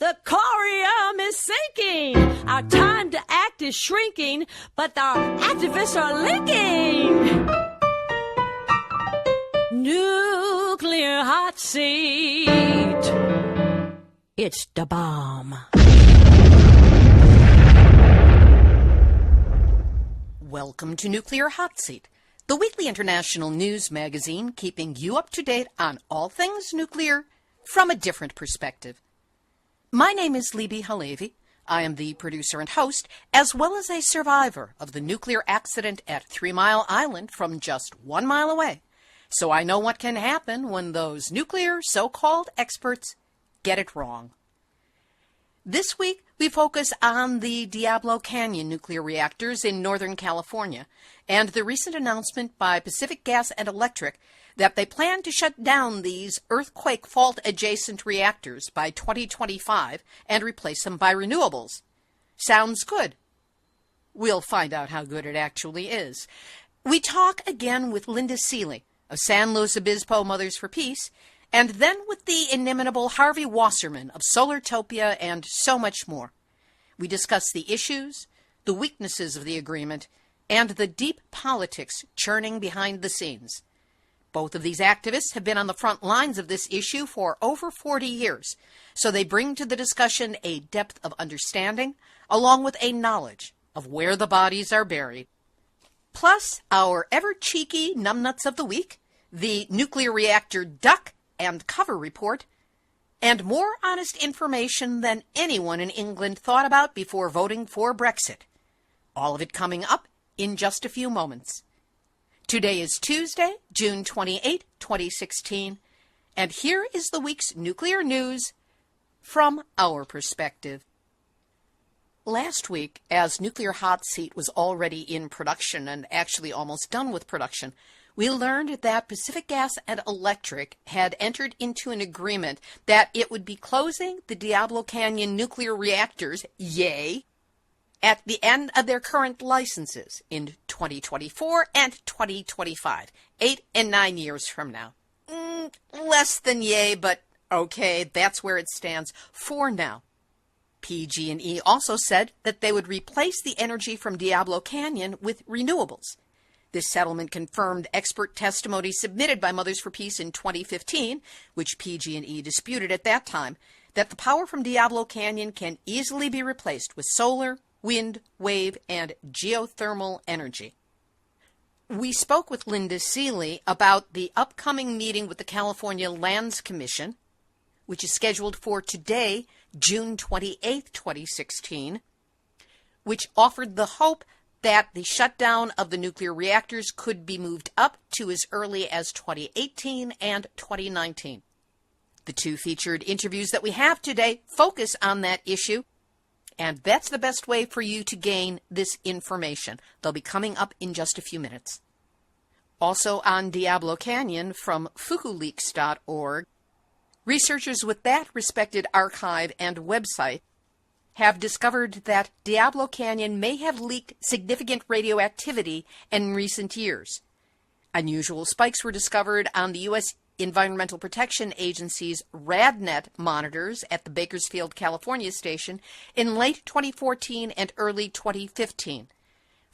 The corium is sinking. Our time to act is shrinking, but our activists are linking. Nuclear hot seat. It's the bomb. Welcome to Nuclear Hot Seat, the weekly international news magazine keeping you up to date on all things nuclear from a different perspective. My name is Libbe, HaLevy. I am the producer and host, as well as a survivor of the nuclear accident at 3 Mile Island from just 1 mile away. So I know what can happen when those nuclear so-called experts get it wrong. This week, we focus on the Diablo Canyon nuclear reactors in Northern California and the recent announcement by Pacific Gas and Electric that they plan to shut down these earthquake fault-adjacent reactors by 2025 and replace them by renewables. Sounds good. We'll find out how good it actually is. We talk again with Linda Seeley of San Luis Obispo Mothers for Peace, and then with the inimitable Harvey Wasserman of Solartopia and so much more. We discuss the issues, the weaknesses of the agreement, and the deep politics churning behind the scenes. Both of these activists have been on the front lines of this issue for over 40 years, so they bring to the discussion a depth of understanding, along with a knowledge of where the bodies are buried. Plus, our ever-cheeky numbnuts of the week, the nuclear reactor duck and cover report, and more honest information than anyone in England thought about before voting for Brexit. All of it coming up in just a few moments. Today is Tuesday, June 28, 2016, and here is the week's nuclear news from our perspective. Last week, as Nuclear Hot Seat was already in production and actually almost done with production, we learned that Pacific Gas and Electric had entered into an agreement that it would be closing the Diablo Canyon nuclear reactors, yay, at the end of their current licenses in 2024 and 2025, 8 and 9 years from now. Less than yay, but okay, that's where it stands for now. PG&E also said that they would replace the energy from Diablo Canyon with renewables. This settlement confirmed expert testimony submitted by Mothers for Peace in 2015, which PG&E disputed at that time, that the power from Diablo Canyon can easily be replaced with solar, wind, wave, and geothermal energy. We spoke with Linda Seeley about the upcoming meeting with the California Lands Commission, which is scheduled for today, June 28, 2016, which offered the hope that the shutdown of the nuclear reactors could be moved up to as early as 2018 and 2019. The two featured interviews that we have today focus on that issue, and that's the best way for you to gain this information. They'll be coming up in just a few minutes. Also on Diablo Canyon from fukuleaks.org, researchers with that respected archive and website have discovered that Diablo Canyon may have leaked significant radioactivity in recent years. Unusual spikes were discovered on the U.S. Environmental Protection Agency's RadNet monitors at the Bakersfield, California station in late 2014 and early 2015.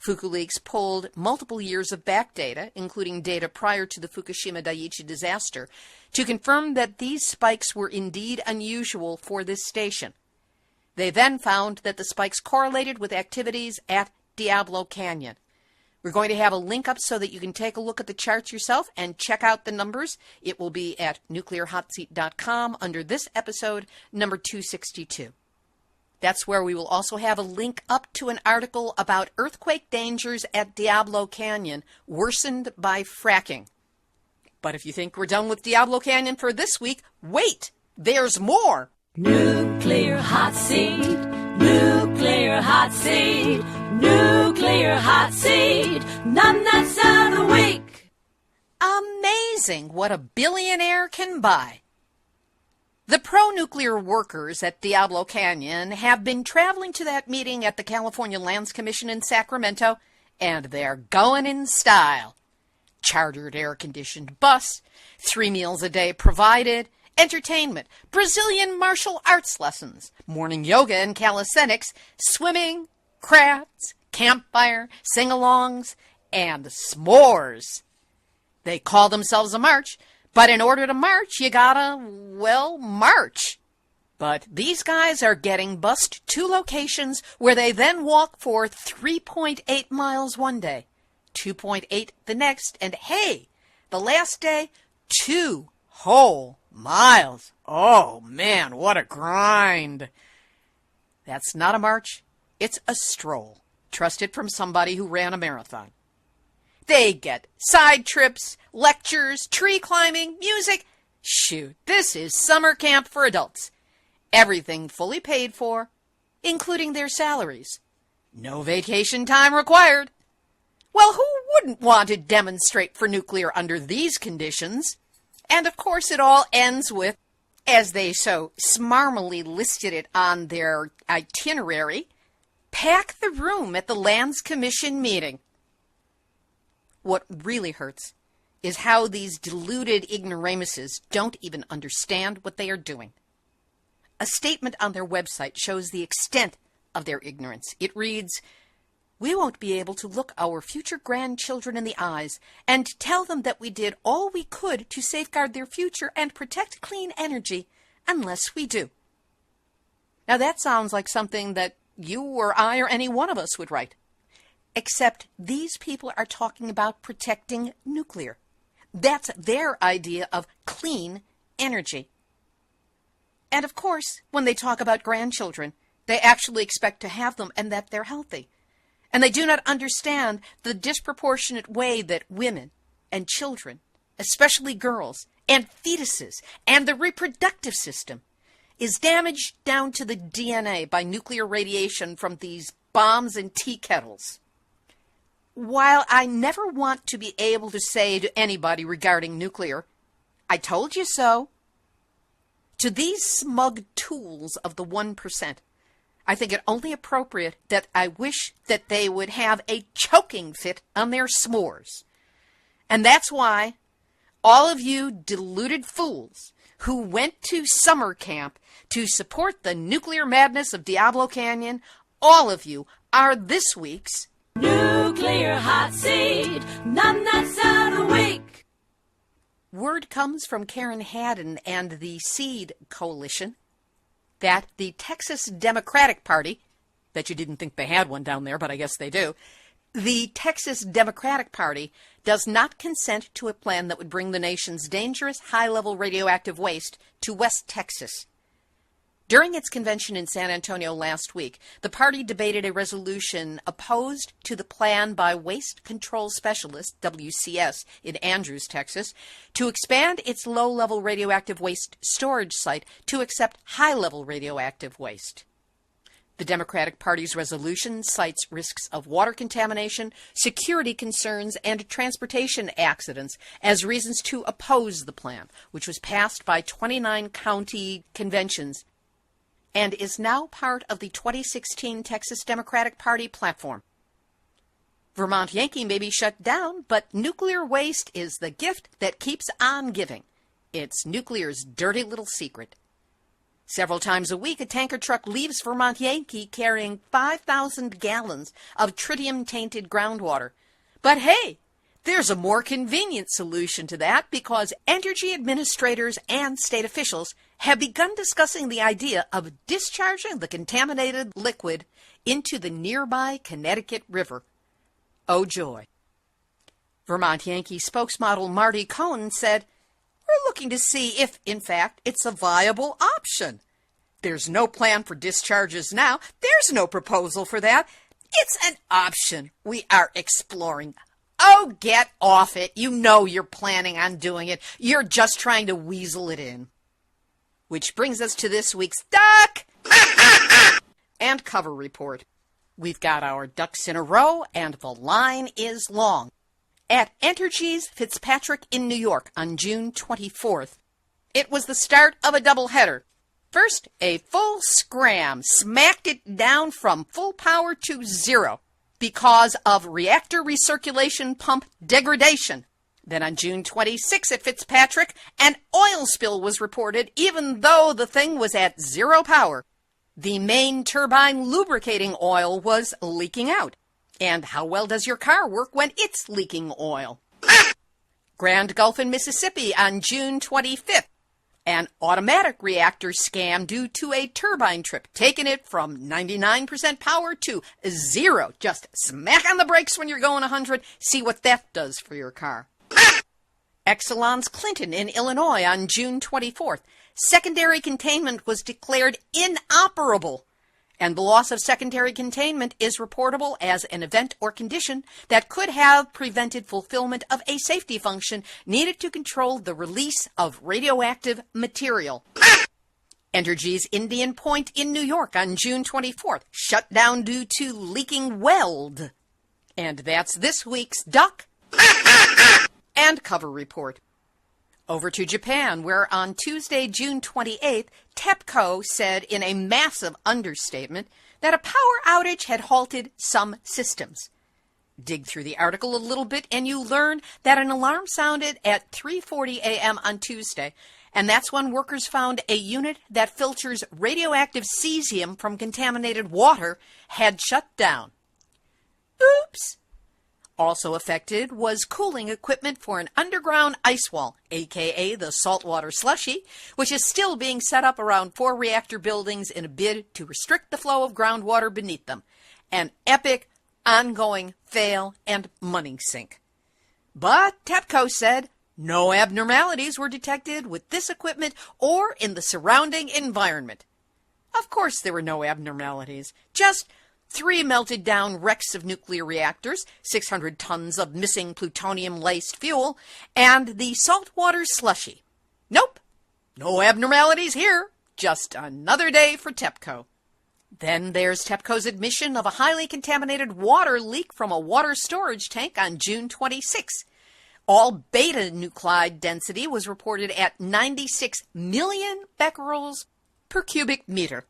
FukuLeaks pulled multiple years of back data, including data prior to the Fukushima Daiichi disaster, to confirm that these spikes were indeed unusual for this station. They then found that the spikes correlated with activities at Diablo Canyon. We're going to have a link up so that you can take a look at the charts yourself and check out the numbers. It will be at nuclearhotseat.com under this episode, number 262. That's where we will also have a link up to an article about earthquake dangers at Diablo Canyon worsened by fracking. But if you think we're done with Diablo Canyon for this week, wait, there's more! Nuclear hot seat, nuclear hot seat, nuclear hot seat, numbnuts of the week. Amazing what a billionaire can buy. The pro-nuclear workers at Diablo Canyon have been traveling to that meeting at the California Lands Commission in Sacramento, and they're going in style. Chartered air-conditioned bus, 3 meals a day provided, entertainment, Brazilian martial arts lessons, morning yoga and calisthenics, swimming, crafts, campfire, sing-alongs, and s'mores. They call themselves a march, but in order to march, you gotta, well, march. But these guys are getting bused to locations where they then walk for 3.8 miles one day, 2.8 the next, and hey, the last day, 2 whole miles. Oh man, what a grind. That's not a march, it's a stroll. Trust it from somebody who ran a marathon. They get side trips, lectures, tree climbing, music. Shoot, this is summer camp for adults. Everything fully paid for, including their salaries. No vacation time required. Well, who wouldn't want to demonstrate for nuclear under these conditions? And of course it all ends with, as they so smarmily listed it on their itinerary, pack the room at the Lands Commission meeting. What really hurts is how these deluded ignoramuses don't even understand what they are doing. A statement on their website shows the extent of their ignorance. It reads, "We won't be able to look our future grandchildren in the eyes and tell them that we did all we could to safeguard their future and protect clean energy unless we do." Now that sounds like something that you or I or any one of us would write. Except these people are talking about protecting nuclear. That's their idea of clean energy. And of course, when they talk about grandchildren, they actually expect to have them and that they're healthy. And they do not understand the disproportionate way that women and children, especially girls, and fetuses, and the reproductive system is damaged down to the DNA by nuclear radiation from these bombs and tea kettles. While I never want to be able to say to anybody regarding nuclear, "I told you so," to these smug tools of the 1%, I think it only appropriate that I wish that they would have a choking fit on their s'mores. And that's why all of you deluded fools who went to summer camp to support the nuclear madness of Diablo Canyon, all of you are this week's Nuclear Hot Seat, numbnuts of the week. Word comes from Karen Haddon and the Seed Coalition that the Texas Democratic Party, bet you didn't think they had one down there, but I guess they do, the Texas Democratic Party does not consent to a plan that would bring the nation's dangerous high-level radioactive waste to West Texas. During its convention in San Antonio last week, the party debated a resolution opposed to the plan by Waste Control Specialist, WCS, in Andrews, Texas, to expand its low-level radioactive waste storage site to accept high-level radioactive waste. The Democratic Party's resolution cites risks of water contamination, security concerns, and transportation accidents as reasons to oppose the plan, which was passed by 29 county conventions and is now part of the 2016 Texas Democratic Party platform. Vermont Yankee may be shut down, but nuclear waste is the gift that keeps on giving. It's nuclear's dirty little secret. Several times a week, a tanker truck leaves Vermont Yankee carrying 5,000 gallons of tritium-tainted groundwater. But hey, there's a more convenient solution to that because energy administrators and state officials have begun discussing the idea of discharging the contaminated liquid into the nearby Connecticut River. Oh joy. Vermont Yankee spokesmodel Marty Cohn said, "We're looking to see if, in fact, it's a viable option. There's no plan for discharges now. There's no proposal for that. It's an option we are exploring." Oh, get off it. You know you're planning on doing it. You're just trying to weasel it in. Which brings us to this week's duck and cover report. We've got our ducks in a row, and the line is long. At Entergy's Fitzpatrick in New York on June 24th, it was the start of a doubleheader. First, a full scram smacked it down from full power to zero because of reactor recirculation pump degradation. Then on June 26 at Fitzpatrick, an oil spill was reported even though the thing was at zero power. The main turbine lubricating oil was leaking out. And how well does your car work when it's leaking oil? Grand Gulf in Mississippi on June 25th. An automatic reactor scam due to a turbine trip, taking it from 99% power to zero. Just smack on the brakes when you're going 100. See what that does for your car. Exelon's Clinton in Illinois on June 24th. Secondary containment was declared inoperable, and the loss of secondary containment is reportable as an event or condition that could have prevented fulfillment of a safety function needed to control the release of radioactive material. Entergy's Indian Point in New York on June 24th, shut down due to leaking weld. And that's this week's Duck and Cover Report. Over to Japan, where on Tuesday, June 28th, TEPCO said in a massive understatement that a power outage had halted some systems. Dig through the article a little bit and you learn that an alarm sounded at 3:40 a.m. on Tuesday, and that's when workers found a unit that filters radioactive cesium from contaminated water had shut down. Oops! Also affected was cooling equipment for an underground ice wall, aka the saltwater slushy, which is still being set up around 4 reactor buildings in a bid to restrict the flow of groundwater beneath them. An epic, ongoing fail and money sink. But TEPCO said no abnormalities were detected with this equipment or in the surrounding environment. Of course there were no abnormalities, just 3 melted down wrecks of nuclear reactors, 600 tons of missing plutonium-laced fuel, and the saltwater slushy. Nope, no abnormalities here, just another day for TEPCO. Then there's TEPCO's admission of a highly contaminated water leak from a water storage tank on June 26. All beta nuclide density was reported at 96 million becquerels per cubic meter.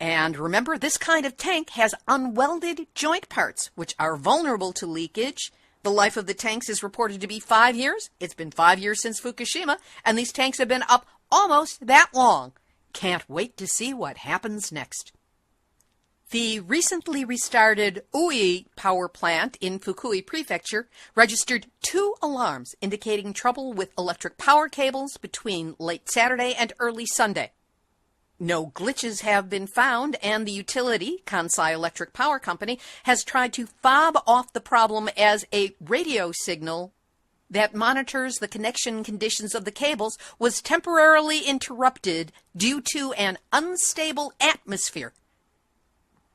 And remember, this kind of tank has unwelded joint parts, which are vulnerable to leakage. The life of the tanks is reported to be 5 years. It's been 5 years since Fukushima, and these tanks have been up almost that long. Can't wait to see what happens next. The recently restarted Ui power plant in Fukui Prefecture registered 2 alarms indicating trouble with electric power cables between late Saturday and early Sunday. No glitches have been found, and the utility, Kansai Electric Power Company, has tried to fob off the problem as a radio signal that monitors the connection conditions of the cables was temporarily interrupted due to an unstable atmosphere.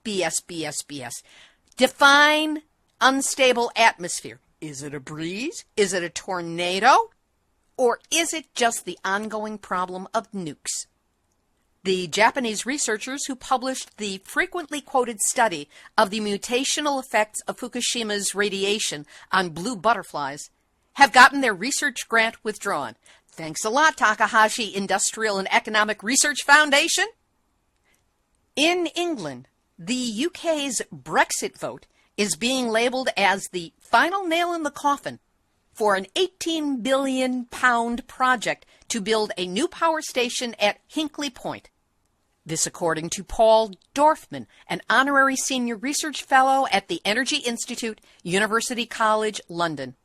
BS. Define unstable atmosphere. Is it a breeze? Is it a tornado? Or is it just the ongoing problem of nukes? The Japanese researchers who published the frequently quoted study of the mutational effects of Fukushima's radiation on blue butterflies have gotten their research grant withdrawn. Thanks a lot, Takahashi Industrial and Economic Research Foundation. In England, the UK's Brexit vote is being labelled as the final nail in the coffin for an £18 billion project to build a new power station at Hinkley Point. This according to Paul Dorfman, an honorary senior research fellow at the Energy Institute, University College, London.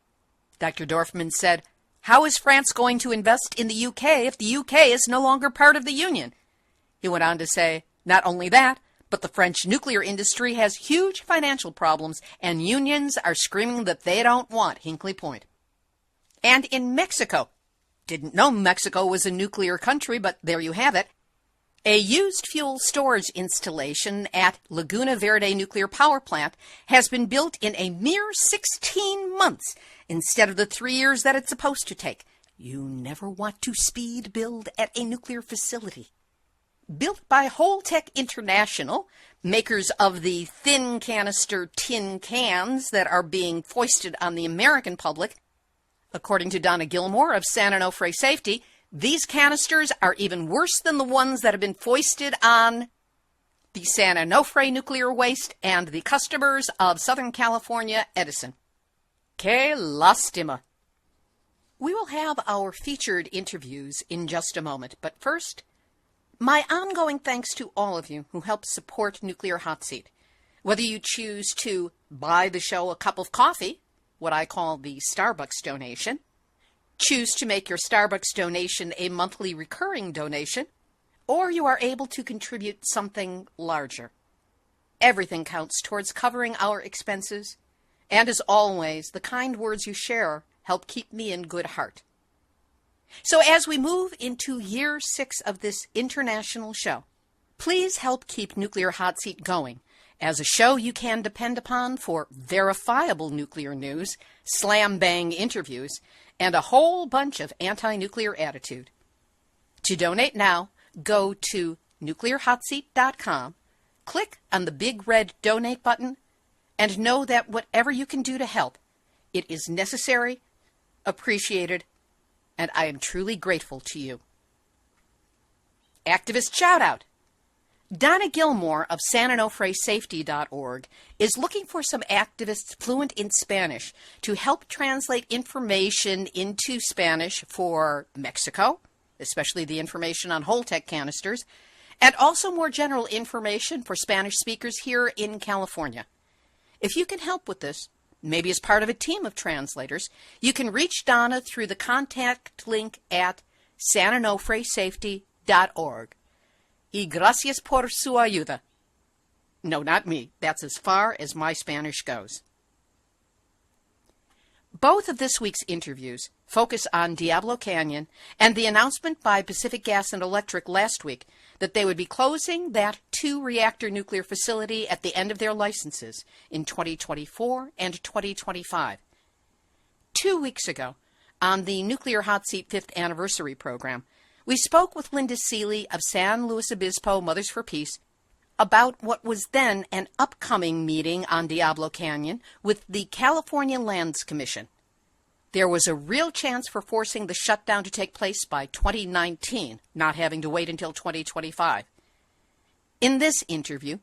Dr. Dorfman said, "How is France going to invest in the UK if the UK is no longer part of the Union?" He went on to say, not only that, but the French nuclear industry has huge financial problems, and unions are screaming that they don't want Hinkley Point. And in Mexico, didn't know Mexico was a nuclear country, but there you have it. A used fuel storage installation at Laguna Verde Nuclear Power Plant has been built in a mere 16 months instead of the 3 years that it's supposed to take. You never want to speed build at a nuclear facility. Built by Holtec International, makers of the thin canister tin cans that are being foisted on the American public. According to Donna Gilmore of San Onofre Safety, these canisters are even worse than the ones that have been foisted on the San Onofre nuclear waste and the customers of Southern California Edison. Que lastima. We will have our featured interviews in just a moment, but first, my ongoing thanks to all of you who help support Nuclear Hot Seat. Whether you choose to buy the show a cup of coffee, what I call the Starbucks donation, choose to make your Starbucks donation a monthly recurring donation, or you are able to contribute something larger. Everything counts towards covering our expenses, and as always, the kind words you share help keep me in good heart. So as we move into year 6 of this international show, please help keep Nuclear Hot Seat going as a show you can depend upon for verifiable nuclear news, slam-bang interviews, and a whole bunch of anti-nuclear attitude. To donate now, go to nuclearhotseat.com, click on the big red donate button, and know that whatever you can do to help, it is necessary, appreciated, and I am truly grateful to you. Activist shout-out. Donna Gilmore of SanOnofreSafety.org is looking for some activists fluent in Spanish to help translate information into Spanish for Mexico, especially the information on Holtec canisters, and also more general information for Spanish speakers here in California. If you can help with this, maybe as part of a team of translators, you can reach Donna through the contact link at SanOnofreSafety.org. Y gracias por su ayuda. No, not me. That's as far as my Spanish goes. Both of this week's interviews focus on Diablo Canyon and the announcement by Pacific Gas and Electric last week that they would be closing that 2-reactor nuclear facility at the end of their licenses in 2024 and 2025. 2 weeks ago, on the Nuclear Hot Seat 5th Anniversary program, we spoke with Linda Seeley of San Luis Obispo Mothers for Peace about what was then an upcoming meeting on Diablo Canyon with the California Lands Commission. There was a real chance for forcing the shutdown to take place by 2019, not having to wait until 2025. In this interview,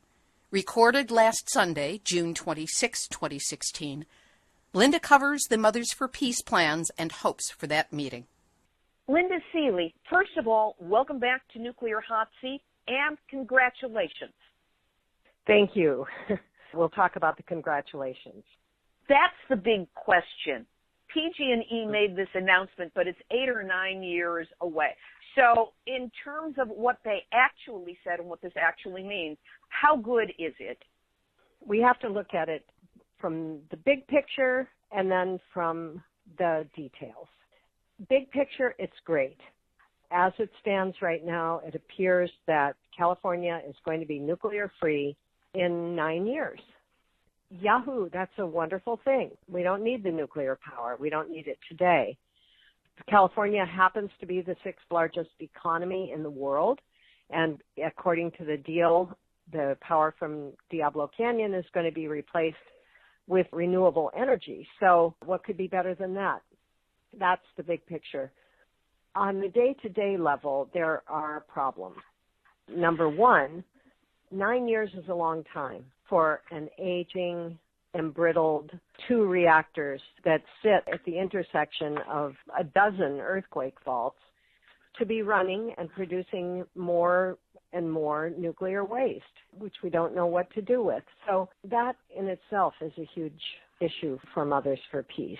recorded last Sunday, June 26, 2016, Linda covers the Mothers for Peace plans and hopes for that meeting. Linda Seeley, first of all, welcome back to Nuclear Hot Seat, and congratulations. Thank you. We'll talk about the congratulations. That's the big question. PG&E made this announcement, but it's 8 or 9 years away. So in terms of what they actually said and what this actually means, how good is it? We have to look at it from the big picture and then from the details. Big picture, it's great. As it stands right now, it appears that California is going to be nuclear-free in 9 years. Yahoo, that's a wonderful thing. We don't need the nuclear power. We don't need it today. California happens to be the 6th largest economy in the world, and according to the deal, the power from Diablo Canyon is going to be replaced with renewable energy. So what could be better than that? That's the big picture. On the day-to-day level, there are problems. Number one, 9 years is a long time for an aging, embrittled 2 reactors that sit at the intersection of a dozen earthquake faults to be running and producing more and more nuclear waste, which we don't know what to do with. So that in itself is a huge issue for Mothers for Peace.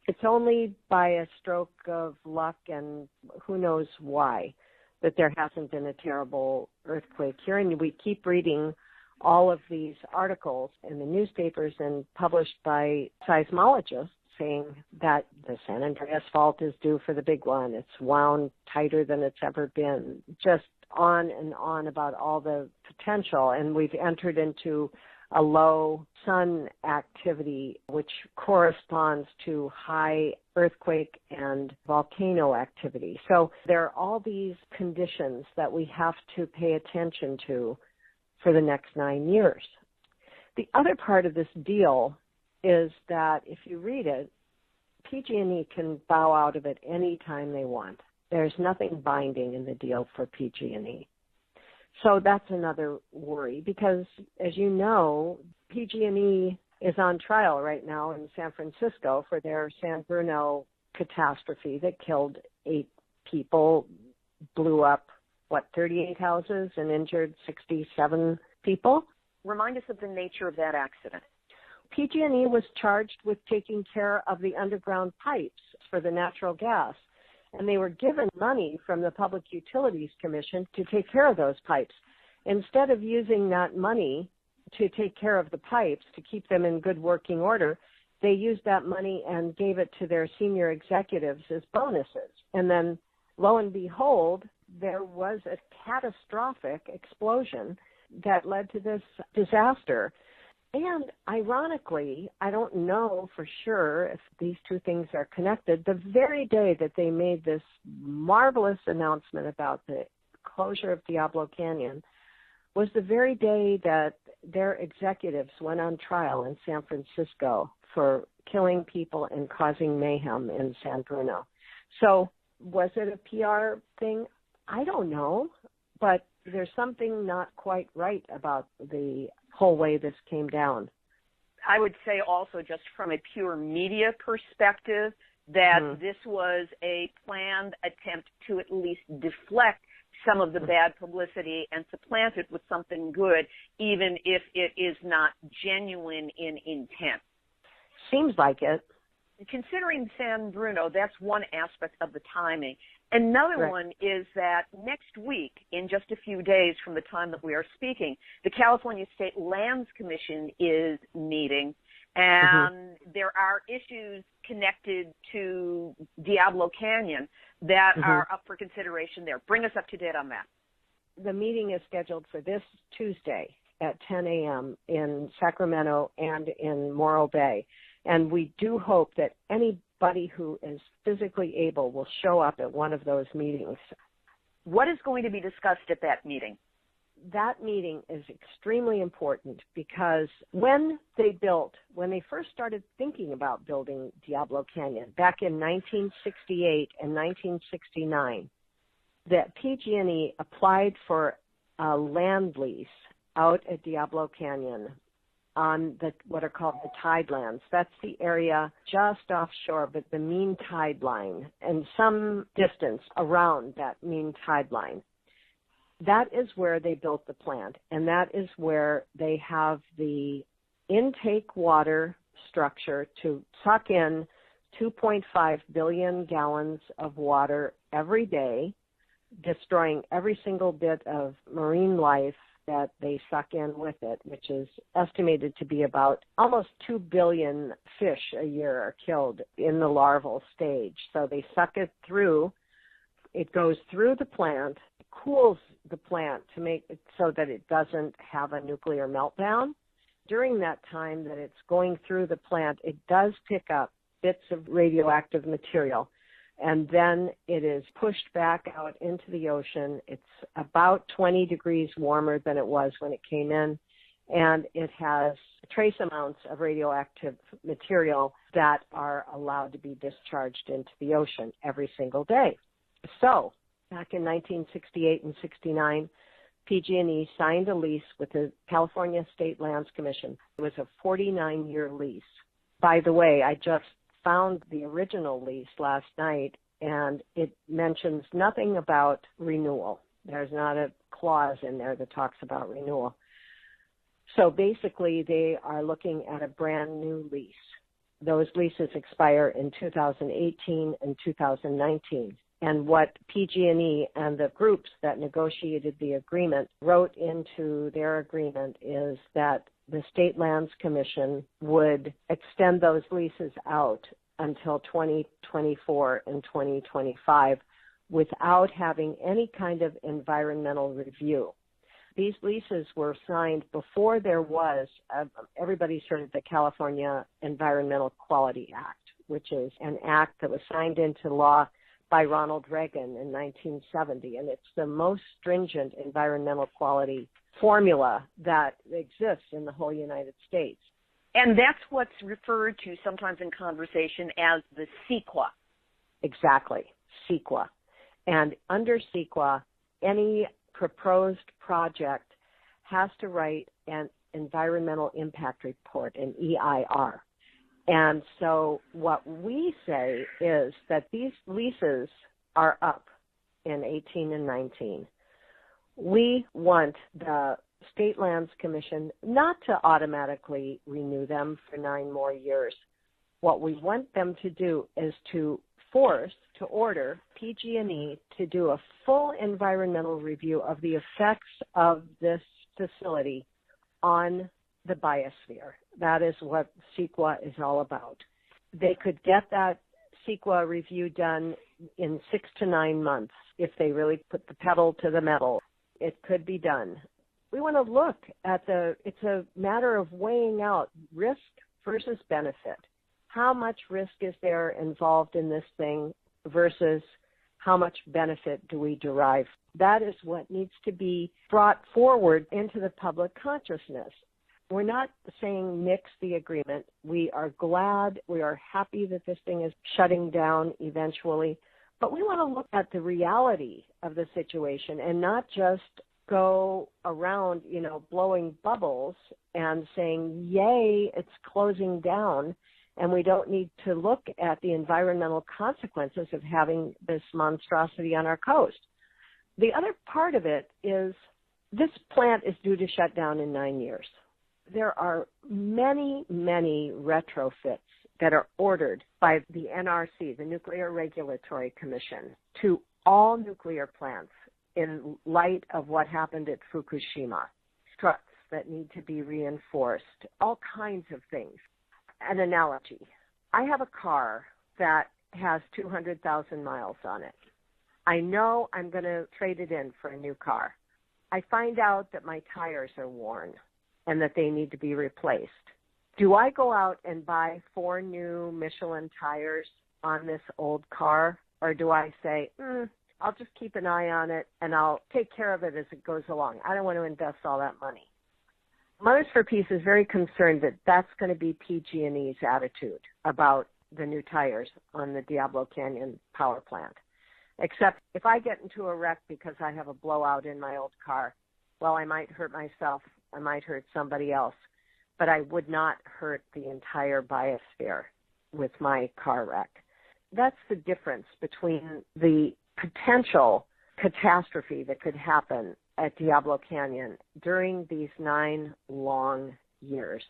It's only by a stroke of luck and who knows why that there hasn't been a terrible earthquake here. And we keep reading all of these articles in the newspapers and published by seismologists saying that the San Andreas Fault is due for the big one. It's wound tighter than it's ever been. Just on and on about all the potential. And we've entered into a low sun activity, which corresponds to high earthquake and volcano activity. So there are all these conditions that we have to pay attention to for the next 9 years. The other part of this deal is that if you read it, PG&E can bow out of it any time they want. There's nothing binding in the deal for PG&E. So that's another worry because, as you know, PG&E is on trial right now in San Francisco for their San Bruno catastrophe that killed 8 people, blew up, 38 houses and injured 67 people. Remind us of the nature of that accident. PG&E was charged with taking care of the underground pipes for the natural gas, and they were given money from the Public Utilities Commission to take care of those pipes. Instead of using that money to take care of the pipes, to keep them in good working order, they used that money and gave it to their senior executives as bonuses. And then, lo and behold, there was a catastrophic explosion that led to this disaster. And ironically, I don't know for sure if these two things are connected, the very day that they made this marvelous announcement about the closure of Diablo Canyon was the very day that their executives went on trial in San Francisco for killing people and causing mayhem in San Bruno. So was it a PR thing? I don't know, but there's something not quite right about the whole way this came down. I would say also, just from a pure media perspective, that this was a planned attempt to at least deflect some of the bad publicity and supplant it with something good, even if it is not genuine in intent. Seems like it. Considering San Bruno, that's one aspect of the timing. Another one is that next week, in just a few days from the time that we are speaking, the California State Lands Commission is meeting, and there are issues connected to Diablo Canyon that are up for consideration there. Bring us up to date on that. The meeting is scheduled for this Tuesday at 10 a.m. in Sacramento and in Morro Bay. And we do hope that anybody who is physically able will show up at one of those meetings. What is going to be discussed at that meeting? That meeting is extremely important because when they first started thinking about building Diablo Canyon back in 1968 and 1969, that PG&E applied for a land lease out at Diablo Canyon on what are called the tidelands. That's the area just offshore, but the mean tide line and some distance around that mean tide line. That is where they built the plant, and that is where they have the intake water structure to suck in 2.5 billion gallons of water every day, destroying every single bit of marine life that they suck in with it, which is estimated to be about almost 2 billion fish a year are killed in the larval stage. So they suck it through. It goes through the plant, cools the plant to make it so that it doesn't have a nuclear meltdown. During that time that it's going through the plant, it does pick up bits of radioactive material, and then it is pushed back out into the ocean. It's about 20 degrees warmer than it was when it came in, and it has trace amounts of radioactive material that are allowed to be discharged into the ocean every single day. So back in 1968 and 69, PG&E signed a lease with the California State Lands Commission. It was a 49-year lease. By the way, I just found the original lease last night, and it mentions nothing about renewal. There's not a clause in there that talks about renewal. So basically, they are looking at a brand new lease. Those leases expire in 2018 and 2019. And what PG&E and the groups that negotiated the agreement wrote into their agreement is that the State Lands Commission would extend those leases out until 2024 and 2025 without having any kind of environmental review. These leases were signed before there was, everybody's heard of the California Environmental Quality Act, which is an act that was signed into law by Ronald Reagan in 1970, and it's the most stringent environmental quality formula that exists in the whole United States. And that's what's referred to sometimes in conversation as the CEQA. Exactly, CEQA. And under CEQA, any proposed project has to write an environmental impact report, an EIR. And so what we say is that these leases are up in 18 and 19. We want the State Lands Commission not to automatically renew them for 9 more years. What we want them to do is to order PG&E to do a full environmental review of the effects of this facility on the biosphere. That is what CEQA is all about. They could get that CEQA review done in 6 to 9 months if they really put the pedal to the metal. It could be done. We want to look at it's a matter of weighing out risk versus benefit. How much risk is there involved in this thing versus how much benefit do we derive? That is what needs to be brought forward into the public consciousness. We're not saying nix the agreement. We are glad, we are happy that this thing is shutting down eventually, but we want to look at the reality of the situation and not just go around, blowing bubbles and saying, yay, it's closing down, and we don't need to look at the environmental consequences of having this monstrosity on our coast. The other part of it is this plant is due to shut down in 9 years. There are many, many retrofits that are ordered by the NRC, the Nuclear Regulatory Commission, to all nuclear plants in light of what happened at Fukushima. Struts that need to be reinforced, all kinds of things. An analogy. I have a car that has 200,000 miles on it. I know I'm going to trade it in for a new car. I find out that my tires are worn and that they need to be replaced. Do I go out and buy 4 new Michelin tires on this old car, or do I say, I'll just keep an eye on it and I'll take care of it as it goes along? I don't want to invest all that money. Mothers for Peace is very concerned that that's going to be PG&E's attitude about the new tires on the Diablo Canyon power plant. Except if I get into a wreck because I have a blowout in my old car, well, I might hurt myself, I might hurt somebody else, but I would not hurt the entire biosphere with my car wreck. That's the difference between the potential catastrophe that could happen at Diablo Canyon during these 9 long years.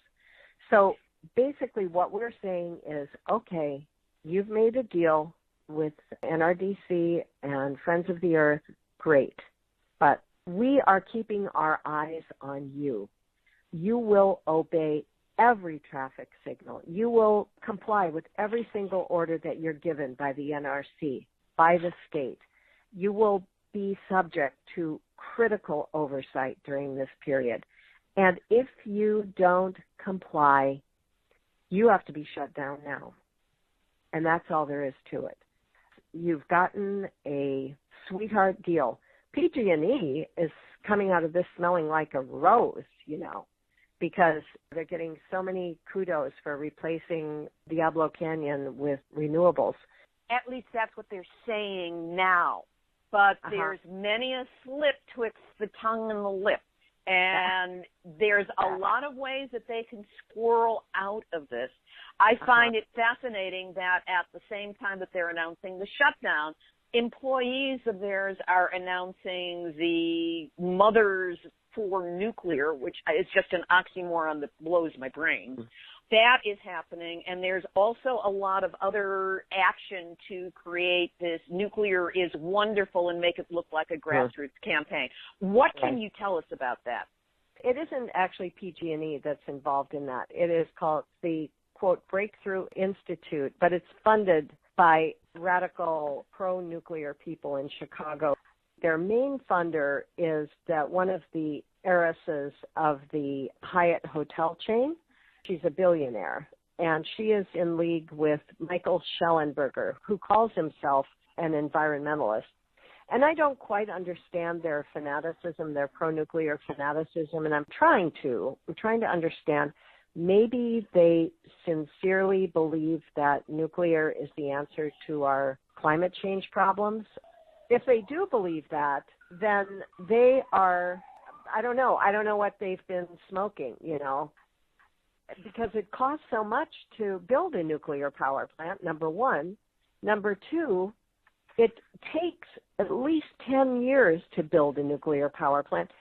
So basically what we're saying is, okay, you've made a deal with NRDC and Friends of the Earth, great, but we are keeping our eyes on you. You will obey every traffic signal. You will comply with every single order that you're given by the NRC, by the state. You will be subject to critical oversight during this period. And if you don't comply, you have to be shut down now. And that's all there is to it. You've gotten a sweetheart deal. PG&E is coming out of this smelling like a rose, because they're getting so many kudos for replacing Diablo Canyon with renewables. At least that's what they're saying now. But there's many a slip twixt the tongue and the lip. And there's a lot of ways that they can squirrel out of this. I find it fascinating that at the same time that they're announcing the shutdown, employees of theirs are announcing the Mothers for Nuclear, which is just an oxymoron that blows my brain. That is happening, and there's also a lot of other action to create this nuclear is wonderful and make it look like a grassroots campaign. What can you tell us about that? It isn't actually PG&E that's involved in that. It is called the, quote, Breakthrough Institute, but it's funded by radical pro-nuclear people in Chicago. Their main funder is that one of the heiresses of the Hyatt hotel chain. She's a billionaire, and she is in league with Michael Schellenberger, who calls himself an environmentalist. And I don't quite understand their fanaticism, their pro-nuclear fanaticism, and I'm trying to understand. Maybe they sincerely believe that nuclear is the answer to our climate change problems. If they do believe that, then they are, I don't know what they've been smoking, because it costs so much to build a nuclear power plant, number one. Number two, it takes at least 10 years to build a nuclear power plant.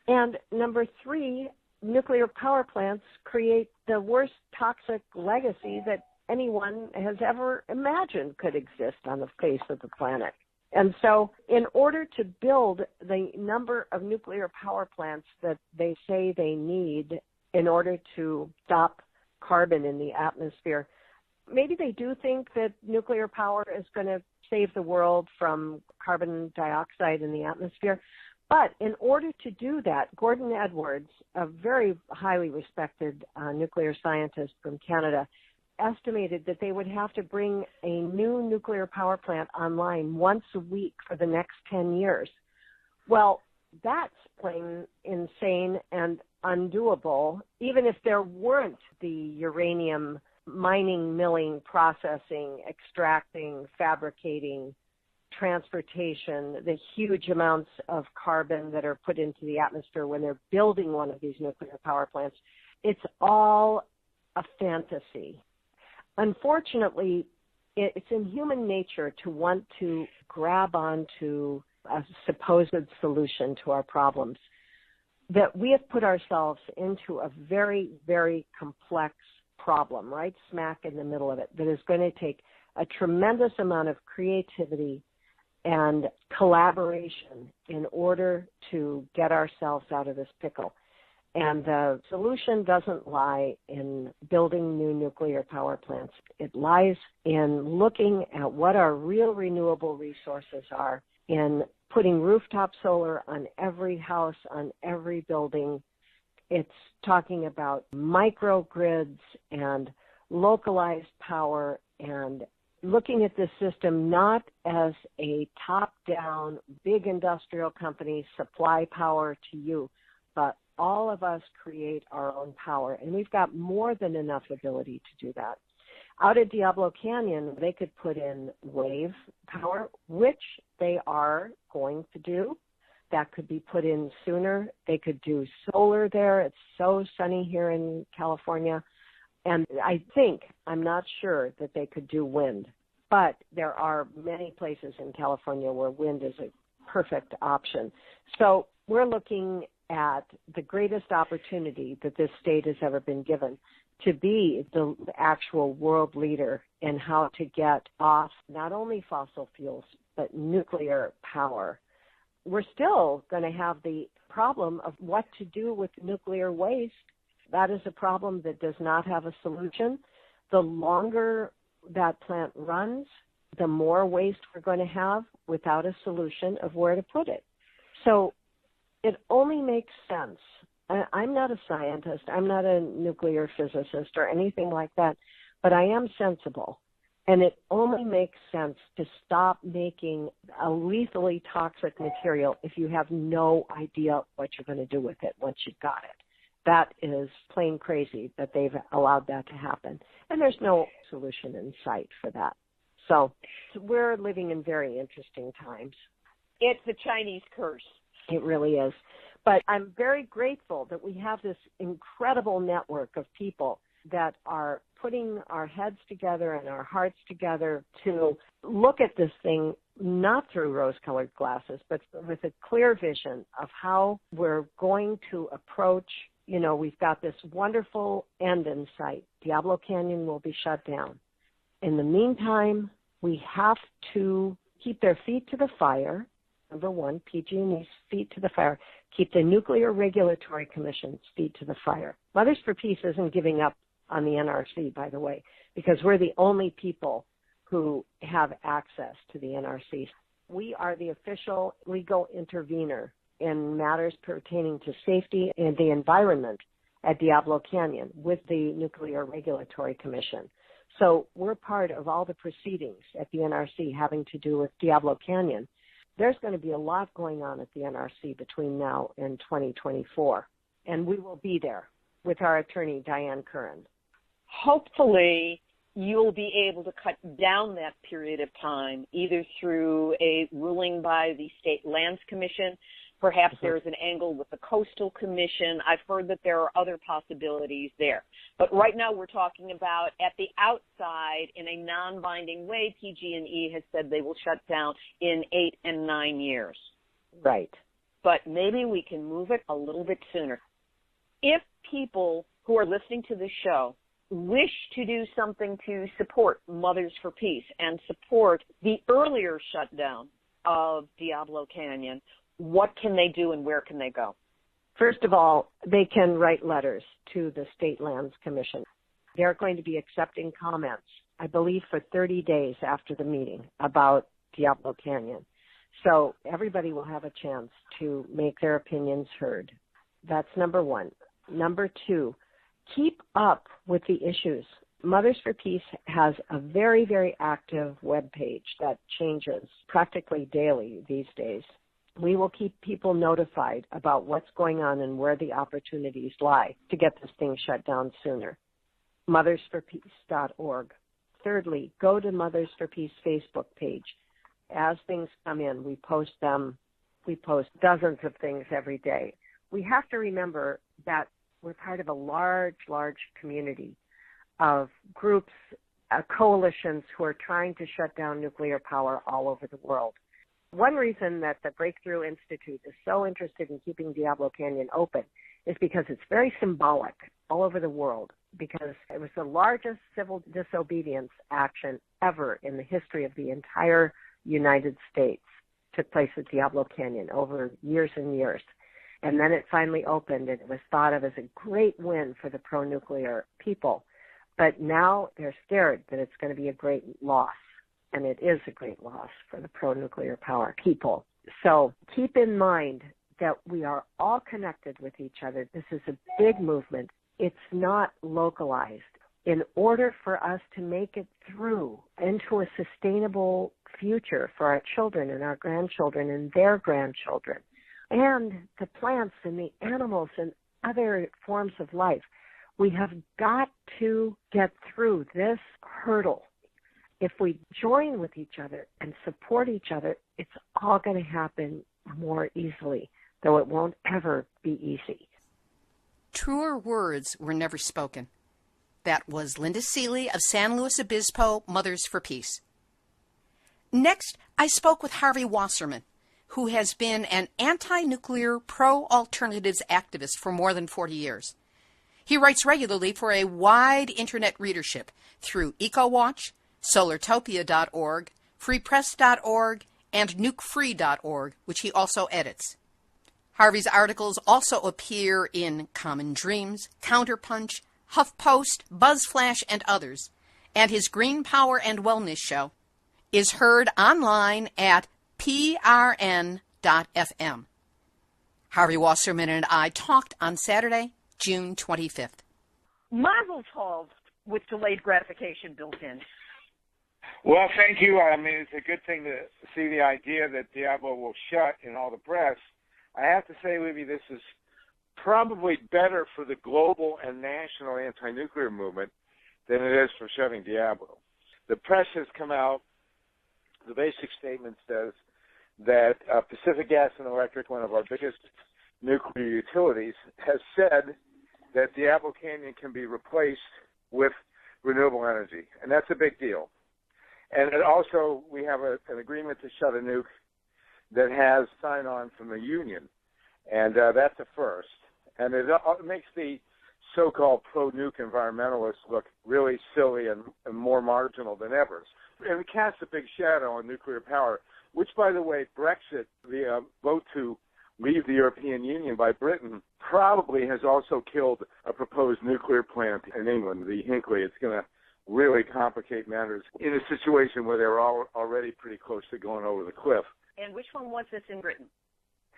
And number three, nuclear power plants create the worst toxic legacy that anyone has ever imagined could exist on the face of the planet. And so in order to build the number of nuclear power plants that they say they need in order to stop carbon in the atmosphere, maybe they do think that nuclear power is going to save the world from carbon dioxide in the atmosphere. But in order to do that, Gordon Edwards, a very highly respected nuclear scientist from Canada, estimated that they would have to bring a new nuclear power plant online once a week for the next 10 years. Well, that's plain insane and undoable, even if there weren't the uranium mining, milling, processing, extracting, fabricating, transportation, the huge amounts of carbon that are put into the atmosphere when they're building one of these nuclear power plants. It's all a fantasy. Unfortunately, it's in human nature to want to grab onto a supposed solution to our problems, that we have put ourselves into a very, very complex problem, right smack in the middle of it, that is going to take a tremendous amount of creativity and collaboration in order to get ourselves out of this pickle. And the solution doesn't lie in building new nuclear power plants. It lies in looking at what our real renewable resources are, in putting rooftop solar on every house, on every building. It's talking about microgrids and localized power, and looking at this system not as a top-down big industrial company supply power to you, but all of us create our own power, and we've got more than enough ability to do that. Out at Diablo Canyon, they could put in wave power, which they are going to do. That could be put in sooner. They could do solar there. It's so sunny here in California. And I'm not sure that they could do wind, but there are many places in California where wind is a perfect option. So we're looking at the greatest opportunity that this state has ever been given to be the actual world leader in how to get off not only fossil fuels, but nuclear power. We're still going to have the problem of what to do with nuclear waste. That is a problem that does not have a solution. The longer that plant runs, the more waste we're going to have without a solution of where to put it. So it only makes sense. I'm not a scientist. I'm not a nuclear physicist or anything like that, but I am sensible. And it only makes sense to stop making a lethally toxic material if you have no idea what you're going to do with it once you've got it. That is plain crazy that they've allowed that to happen. And there's no solution in sight for that. So we're living in very interesting times. It's the Chinese curse. It really is. But I'm very grateful that we have this incredible network of people that are putting our heads together and our hearts together to look at this thing not through rose-colored glasses, but with a clear vision of how we're going to approach. We've got this wonderful end in sight. Diablo Canyon will be shut down. In the meantime, we have to keep their feet to the fire. Number one, PG&E's feet to the fire. Keep the Nuclear Regulatory Commission's feet to the fire. Mothers for Peace isn't giving up on the NRC, by the way, because we're the only people who have access to the NRC. We are the official legal intervener in matters pertaining to safety and the environment at Diablo Canyon with the Nuclear Regulatory Commission. So we're part of all the proceedings at the NRC having to do with Diablo Canyon. There's going to be a lot going on at the NRC between now and 2024, and we will be there with our attorney, Diane Curran. Hopefully, you'll be able to cut down that period of time, either through a ruling by the State Lands Commission Perhaps there's an angle with the Coastal Commission. I've heard that there are other possibilities there. But right now we're talking about at the outside, in a non-binding way, PG&E has said they will shut down in 8 and 9 years. Right. But maybe we can move it a little bit sooner. If people who are listening to this show wish to do something to support Mothers for Peace and support the earlier shutdown of Diablo Canyon, what can they do and where can they go? First of all, they can write letters to the State Lands Commission. They're going to be accepting comments, I believe, for 30 days after the meeting about Diablo Canyon. So everybody will have a chance to make their opinions heard. That's number one. Number two, keep up with the issues. Mothers for Peace has a very, very active webpage that changes practically daily these days. We will keep people notified about what's going on and where the opportunities lie to get this thing shut down sooner. mothersforpeace.org. Thirdly, go to Mothers for Peace Facebook page. As things come in, we post them. We post dozens of things every day. We have to remember that we're part of a large, large community of groups, coalitions who are trying to shut down nuclear power all over the world. One reason that the Breakthrough Institute is so interested in keeping Diablo Canyon open is because it's very symbolic all over the world, because it was the largest civil disobedience action ever in the history of the entire United States. Took place at Diablo Canyon over years and years. And then it finally opened, and it was thought of as a great win for the pro-nuclear people. But now they're scared that it's going to be a great loss, and it is a great loss for the pro-nuclear power people. So keep in mind that we are all connected with each other. This is a big movement. It's not localized. In order for us to make it through into a sustainable future for our children and our grandchildren and their grandchildren, and the plants and the animals and other forms of life, we have got to get through this hurdle. If we join with each other and support each other, it's all going to happen more easily, though it won't ever be easy. Truer words were never spoken. That was Linda Seeley of San Luis Obispo, Mothers for Peace. Next, I spoke with Harvey Wasserman, who has been an anti-nuclear, pro-alternatives activist for more than 40 years. He writes regularly for a wide internet readership through EcoWatch, Solartopia.org, FreePress.org, and NukeFree.org, which he also edits. Harvey's articles also appear in Common Dreams, Counterpunch, HuffPost, BuzzFlash, and others, and his Green Power and Wellness show is heard online at prn.fm. Harvey Wasserman and I talked on Saturday, June 25th. Mazel tov with delayed gratification built in. Well, thank you. I mean, it's a good thing to see the idea that Diablo will shut in all the press. I have to say, Libbe, this is probably better for the global and national anti-nuclear movement than it is for shutting Diablo. The press has come out. The basic statement says that Pacific Gas and Electric, one of our biggest nuclear utilities, has said that Diablo Canyon can be replaced with renewable energy, and that's a big deal. And it also, we have an agreement to shut a nuke that has sign-on from the union, and that's a first. And it makes the so-called pro-nuke environmentalists look really silly and more marginal than ever. And it casts a big shadow on nuclear power, which, by the way, Brexit, the vote to leave the European Union by Britain, probably has also killed a proposed nuclear plant in England, the Hinkley. It's going to really complicate matters in a situation where they're already pretty close to going over the cliff. And which one was this in Britain?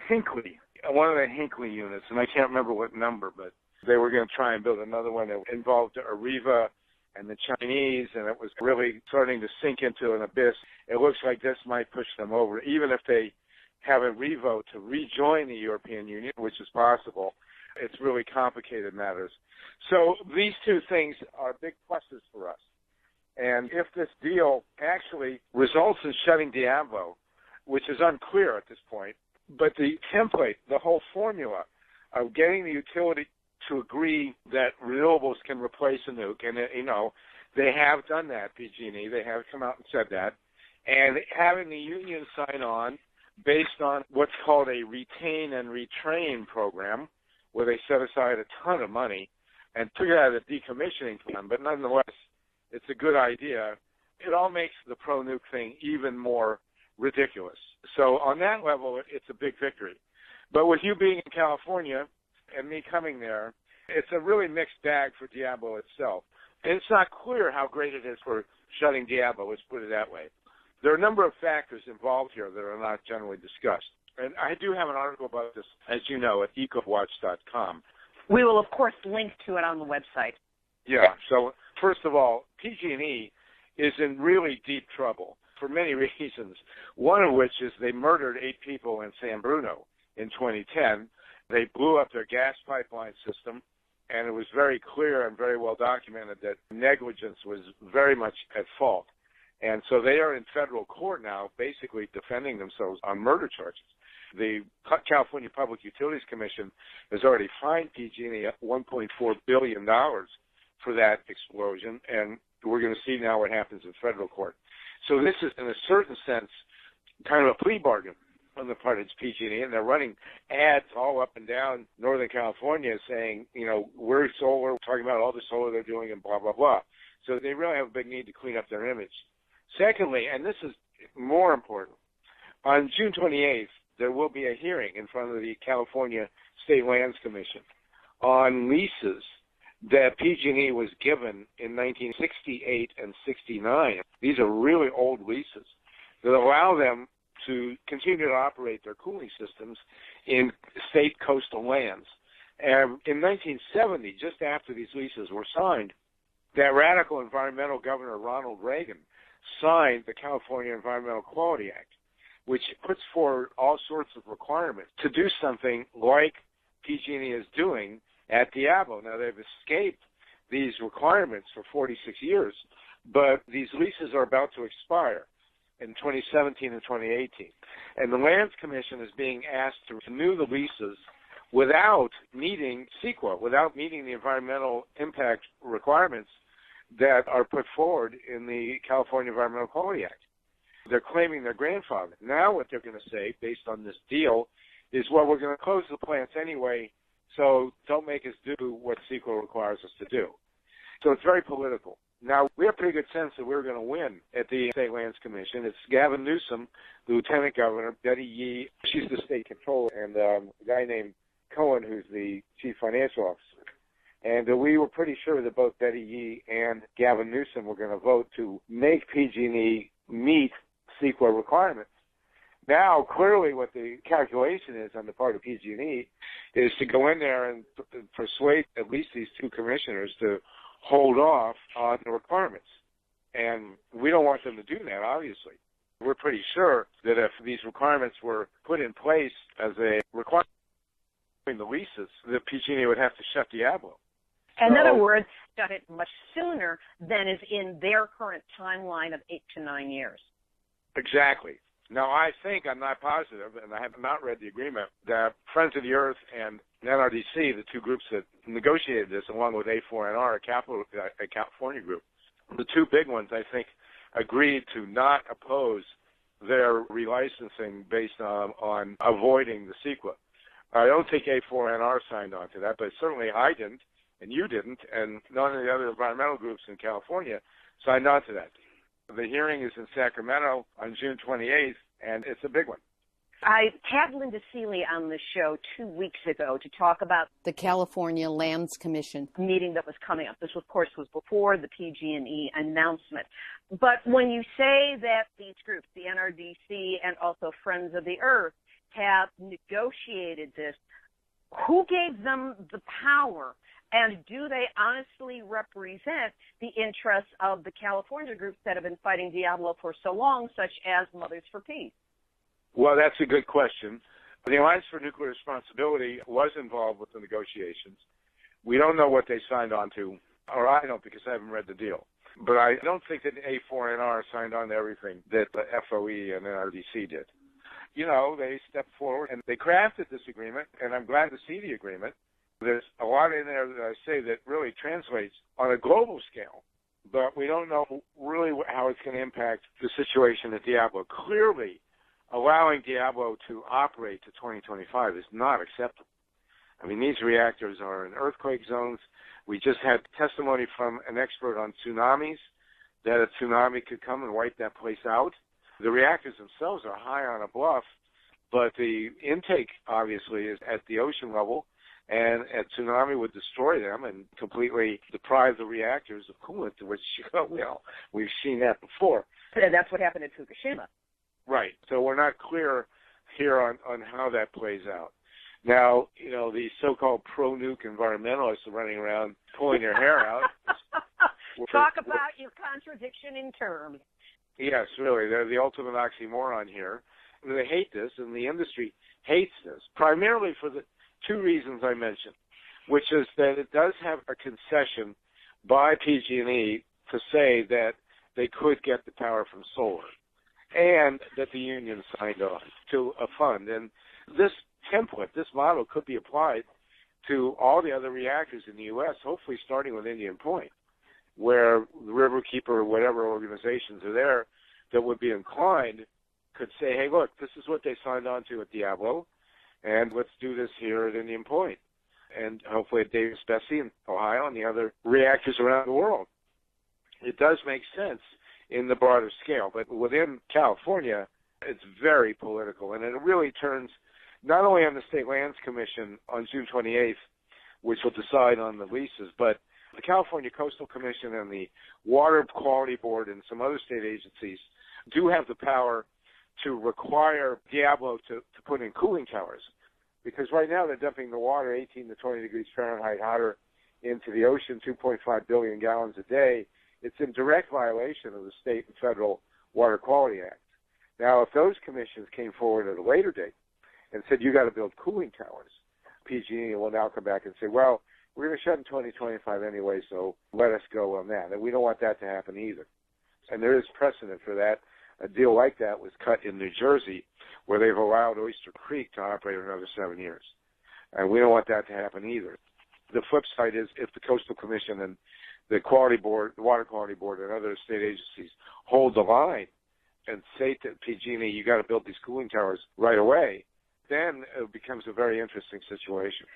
Hinkley, one of the Hinkley units, and I can't remember what number, but they were going to try and build another one that involved Areva and the Chinese, and it was really starting to sink into an abyss. It looks like this might push them over, even if they have a revote to rejoin the European Union, which is possible. It's really complicated matters. So these two things are big pluses for us. And if this deal actually results in shutting Diablo, which is unclear at this point, But the template, the whole formula of getting the utility to agree that renewables can replace a nuke, and, they have done that, PG&E. They have come out and said that. And having the union sign on based on what's called a retain and retrain program, where they set aside a ton of money and figure out a decommissioning plan. But nonetheless, it's a good idea. It all makes the pro-nuke thing even more ridiculous. So on that level, it's a big victory. But with you being in California and me coming there, it's a really mixed bag for Diablo itself. And it's not clear how great it is for shutting Diablo, let's put it that way. There are a number of factors involved here that are not generally discussed. And I do have an article about this, as you know, at ecowatch.com. We will, of course, link to it on the website. Yeah, so first of all, PG&E is in really deep trouble for many reasons, one of which is they murdered 8 people in San Bruno in 2010. They blew up their gas pipeline system, and it was very clear and very well documented that negligence was very much at fault. And so they are in federal court now, basically defending themselves on murder charges. The California Public Utilities Commission has already fined PG&E $1.4 billion for that explosion, and we're going to see now what happens in federal court. So this is, in a certain sense, kind of a plea bargain on the part of PG&E, and they're running ads all up and down Northern California saying, we're solar, talking about all the solar they're doing and blah, blah, blah. So they really have a big need to clean up their image. Secondly, and this is more important, on June 28th, there will be a hearing in front of the California State Lands Commission on leases that PG&E was given in 1968 and 69. These are really old leases that allow them to continue to operate their cooling systems in state coastal lands. And in 1970, just after these leases were signed, that radical environmental governor, Ronald Reagan, signed the California Environmental Quality Act, which puts forward all sorts of requirements to do something like PG&E is doing at Diablo. Now, they've escaped these requirements for 46 years, but these leases are about to expire in 2017 and 2018. And the Lands Commission is being asked to renew the leases without meeting CEQA, without meeting the environmental impact requirements that are put forward in the California Environmental Quality Act. They're claiming their grandfather. Now what they're going to say, based on this deal, is, well, we're going to close the plants anyway, so don't make us do what CEQA requires us to do. So it's very political. Now, we have a pretty good sense that we're going to win at the State Lands Commission. It's Gavin Newsom, the Lieutenant Governor, Betty Yee, she's the state controller, and a guy named Cohen, who's the Chief Financial Officer. And we were pretty sure that both Betty Yee and Gavin Newsom were going to vote to make PG&E meet CEQA requirements. Now, clearly what the calculation is on the part of PG&E is to go in there and persuade at least these 2 commissioners to hold off on the requirements. And we don't want them to do that, obviously. We're pretty sure that if these requirements were put in place as a requirement in the leases, that PG&E would have to shut Diablo. In other words, shut it much sooner than is in their current timeline of 8 to 9 years. Exactly. Now, I think, I'm not positive, and I have not read the agreement, that Friends of the Earth and NRDC, the 2 groups that negotiated this, along with A4NR, a California group, the 2 big ones, I think, agreed to not oppose their relicensing based on avoiding the CEQA. I don't think A4NR signed on to that, but certainly I didn't, and you didn't, and none of the other environmental groups in California signed on to that. The hearing is in Sacramento on June 28th, and it's a big one. I had Linda Seeley on the show 2 weeks ago to talk about the California Lands Commission meeting that was coming up. This, of course, was before the PG&E announcement. But when you say that these groups, the NRDC and also Friends of the Earth, have negotiated this, who gave them the power? And do they honestly represent the interests of the California groups that have been fighting Diablo for so long, such as Mothers for Peace? Well, that's a good question. The Alliance for Nuclear Responsibility was involved with the negotiations. We don't know what they signed on to, or I don't because I haven't read the deal. But I don't think that A4NR signed on to everything that the FOE and NRDC did. they stepped forward and they crafted this agreement, and I'm glad to see the agreement. There's a lot in there that I say that really translates on a global scale, but we don't know really how it's going to impact the situation at Diablo. Clearly, allowing Diablo to operate to 2025 is not acceptable. I mean, these reactors are in earthquake zones. We just had testimony from an expert on tsunamis, that a tsunami could come and wipe that place out. The reactors themselves are high on a bluff, but the intake, obviously, is at the ocean level, and a tsunami would destroy them and completely deprive the reactors of coolant, which, we've seen that before. That's what happened at Fukushima. Right. So we're not clear here on how that plays out. Now, the so-called pro-nuke environmentalists are running around pulling their hair out. Talk about your contradiction in terms. Yes, really. They're the ultimate oxymoron here. They hate this, and the industry hates this, primarily for the two reasons I mentioned, which is that it does have a concession by PG&E to say that they could get the power from solar, and that the union signed on to a fund. And this template, this model, could be applied to all the other reactors in the U.S., hopefully starting with Indian Point, where the Riverkeeper or whatever organizations are there that would be inclined could say, hey, look, this is what they signed on to at Diablo, and let's do this here at Indian Point, and hopefully at Davis-Besse in Ohio and the other reactors around the world. It does make sense in the broader scale, but within California, it's very political, and it really turns not only on the State Lands Commission on June 28th, which will decide on the leases, but the California Coastal Commission and the Water Quality Board and some other state agencies do have the power to require Diablo to put in cooling towers, because right now they're dumping the water 18 to 20 degrees Fahrenheit hotter into the ocean, 2.5 billion gallons a day. It's in direct violation of the state and federal Water Quality Act. Now, if those commissions came forward at a later date and said, you got to build cooling towers, PG&E will now come back and say, well, we're going to shut in 2025 anyway, so let us go on that. And we don't want that to happen either. And there is precedent for that. A deal like that was cut in New Jersey, where they've allowed Oyster Creek to operate another 7 years. And we don't want that to happen either. The flip side is if the Coastal Commission and the Quality Board, the Water Quality Board, and other state agencies hold the line and say to PG&E, you got to build these cooling towers right away, then it becomes a very interesting situation.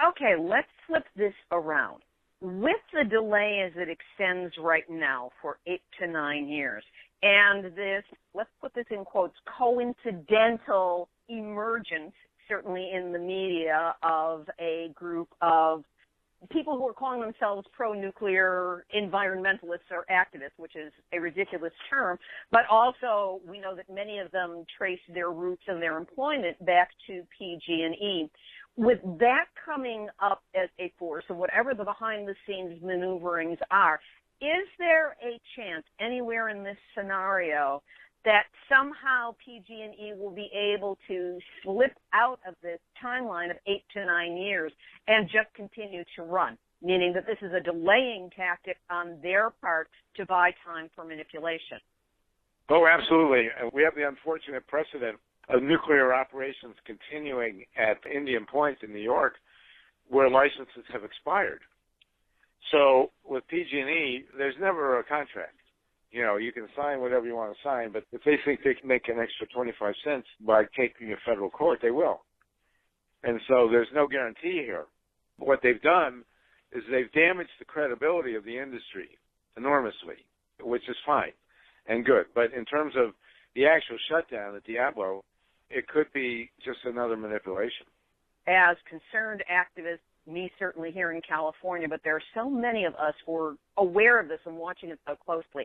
Okay, let's flip this around. With the delay as it extends right now for 8 to 9 years, and this, let's put this in quotes, coincidental emergence, certainly in the media, of a group of people who are calling themselves pro-nuclear environmentalists or activists, which is a ridiculous term, but also we know that many of them trace their roots and their employment back to PG&E. With that coming up as a force, and whatever the behind-the-scenes maneuverings are, is there a chance anywhere in this scenario that somehow PG&E will be able to slip out of this timeline of 8 to 9 years and just continue to run, meaning that this is a delaying tactic on their part to buy time for manipulation? Oh, absolutely. We have the unfortunate precedent of nuclear operations continuing at Indian Point in New York, where licenses have expired. So with PG&E, there's never a contract. You can sign whatever you want to sign, but if they think they can make an extra 25 cents by taking a federal court, they will. And so there's no guarantee here. What they've done is they've damaged the credibility of the industry enormously, which is fine and good. But in terms of the actual shutdown at Diablo, it could be just another manipulation. As concerned activists, me certainly here in California, but there are so many of us who are aware of this and watching it so closely.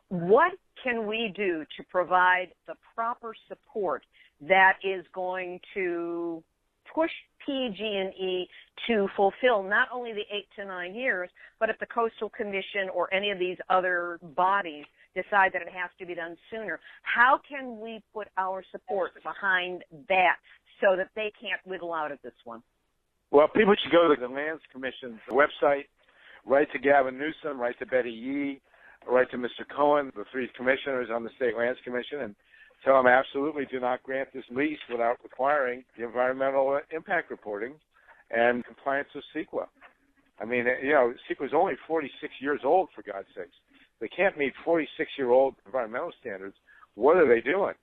What can we do to provide the proper support that is going to push PG&E to fulfill not only the 8 to 9 years, but if the Coastal Commission or any of these other bodies decide that it has to be done sooner, how can we put our support behind that so that they can't wiggle out of this one? Well, people should go to the Lands Commission's website, write to Gavin Newsom, write to Betty Yee, write to Mr. Cohen, the 3 commissioners on the State Lands Commission, and tell them absolutely do not grant this lease without requiring the environmental impact reporting and compliance with CEQA. I mean, CEQA is only 46 years old, for God's sakes. They can't meet 46-year-old environmental standards. What are they doing?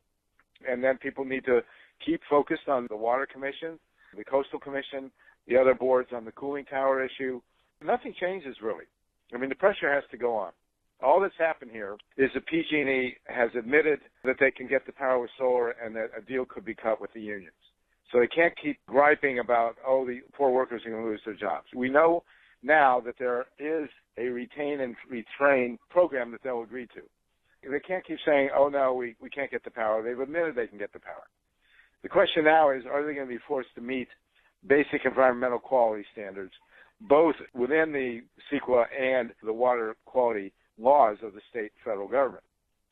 And then people need to keep focused on the Water Commission, the Coastal Commission, the other boards on the cooling tower issue. Nothing changes, really. I mean, the pressure has to go on. All that's happened here is that PG&E has admitted that they can get the power with solar and that a deal could be cut with the unions. So they can't keep griping about, the poor workers are going to lose their jobs. We know now that there is a retain and retrain program that they'll agree to. They can't keep saying, no, we can't get the power. They've admitted they can get the power. The question now is, are they going to be forced to meet basic environmental quality standards, both within the CEQA and the water quality laws of the state and federal government?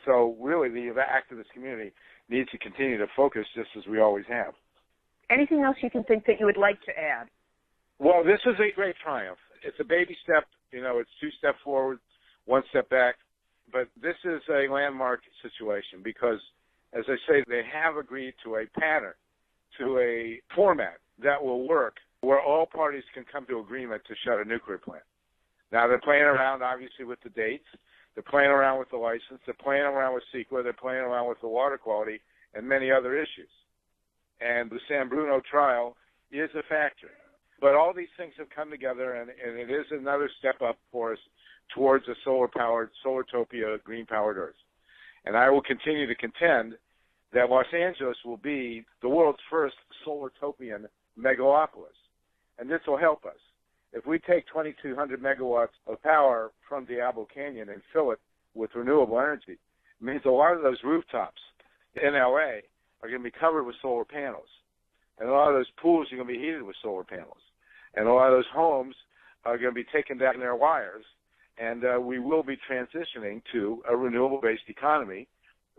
So really, the activist community needs to continue to focus just as we always have. Anything else you can think that you would like to add? Well, this is a great triumph. It's a baby step. It's 2 steps forward, 1 step back. But this is a landmark situation because, as I say, they have agreed to a pattern, to a format that will work where all parties can come to agreement to shut a nuclear plant. Now, they're playing around, obviously, with the dates. They're playing around with the license. They're playing around with CEQA. They're playing around with the water quality and many other issues. And the San Bruno trial is a factor. But all these things have come together, and it is another step up for us towards a solar-powered, solartopia, green-powered Earth. And I will continue to contend that Los Angeles will be the world's first solartopian megalopolis. And this will help us. If we take 2,200 megawatts of power from Diablo Canyon and fill it with renewable energy, it means a lot of those rooftops in L.A. are going to be covered with solar panels. And a lot of those pools are going to be heated with solar panels. And a lot of those homes are going to be taking down their wires. And we will be transitioning to a renewable-based economy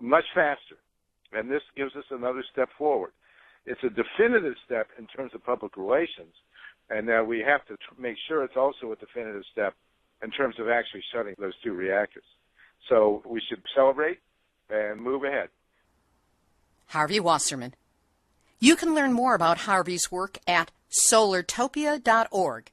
much faster. And this gives us another step forward. It's a definitive step in terms of public relations. And we have to make sure it's also a definitive step in terms of actually shutting those 2 reactors. So we should celebrate and move ahead. Harvey Wasserman. You can learn more about Harvey's work at solartopia.org.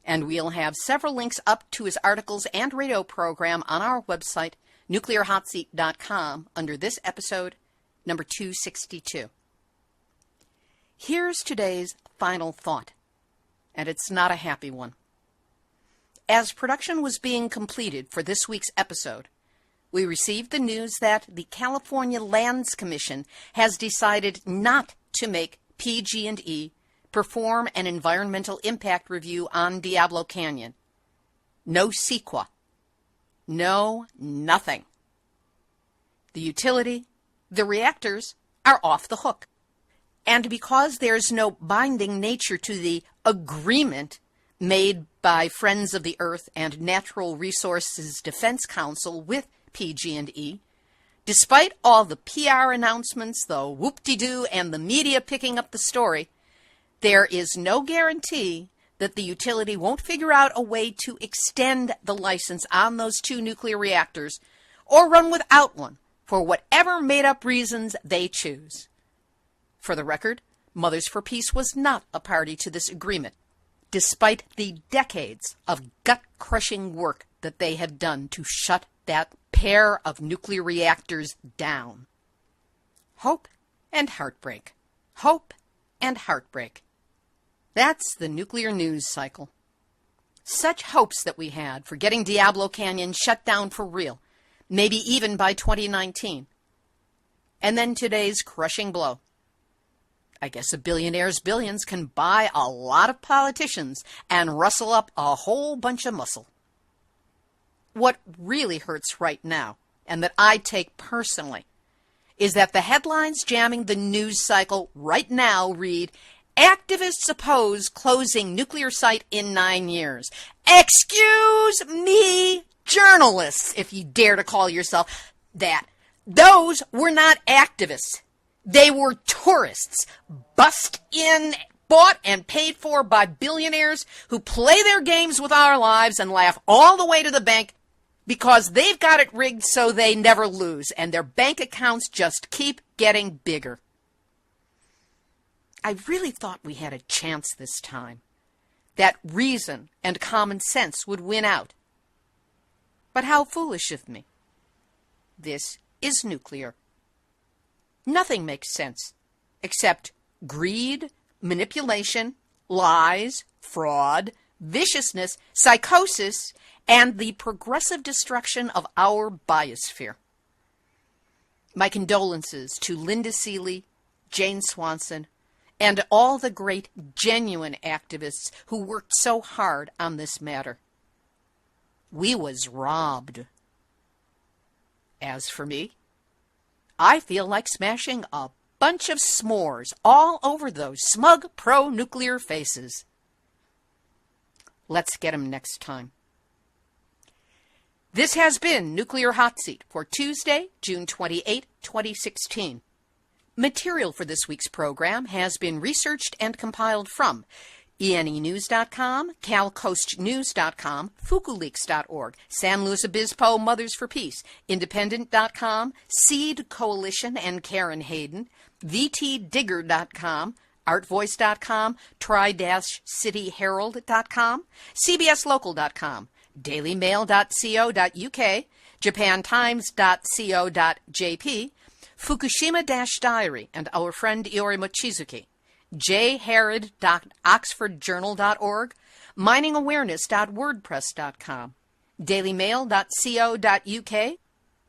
And we'll have several links up to his articles and radio program on our website, nuclearhotseat.com, under this episode, number 262. Here's today's final thought, and it's not a happy one. As production was being completed for this week's episode, we received the news that the California Lands Commission has decided not to make PG&E perform an environmental impact review on Diablo Canyon. No CEQA. No nothing. The utility, the reactors, are off the hook. And because there's no binding nature to the agreement made by Friends of the Earth and Natural Resources Defense Council with PG&E, despite all the PR announcements, the whoop-de-doo, and the media picking up the story, there is no guarantee that the utility won't figure out a way to extend the license on those 2 nuclear reactors or run without one for whatever made-up reasons they choose. For the record, Mothers for Peace was not a party to this agreement, despite the decades of gut-crushing work that they have done to shut that pair of nuclear reactors down. Hope and heartbreak. Hope and heartbreak. That's the nuclear news cycle. Such hopes that we had for getting Diablo Canyon shut down for real, maybe even by 2019. And then today's crushing blow. I guess a billionaire's billions can buy a lot of politicians and rustle up a whole bunch of muscle. What really hurts right now, and that I take personally, is that the headlines jamming the news cycle right now read, "Activists oppose closing nuclear site in 9 years." Excuse me, journalists, if you dare to call yourself that. Those were not activists. They were tourists, bussed in, bought and paid for by billionaires who play their games with our lives and laugh all the way to the bank because they've got it rigged so they never lose, and their bank accounts just keep getting bigger. I really thought we had a chance this time, that reason and common sense would win out. But how foolish of me. This is nuclear. Nothing makes sense except greed, manipulation, lies, fraud, viciousness, psychosis, and the progressive destruction of our biosphere. My condolences to Linda Seeley, Jane Swanson, and all the great genuine activists who worked so hard on this matter. We was robbed. As for me, I feel like smashing a bunch of s'mores all over those smug pro-nuclear faces. Let's get 'em next time. This has been Nuclear Hot Seat for Tuesday, June 28, 2016. Material for this week's program has been researched and compiled from ENEnews.com, CalCoastNews.com, FukuLeaks.org, San Luis Obispo Mothers for Peace, Independent.com, Seed Coalition and Karen Hayden, VTDigger.com, ArtVoice.com, Tri-CityHerald.com, CBSLocal.com, DailyMail.co.uk, JapanTimes.co.jp, Fukushima-Diary and our friend Iori Mochizuki, jherod.oxfordjournal.org, miningawareness.wordpress.com, dailymail.co.uk,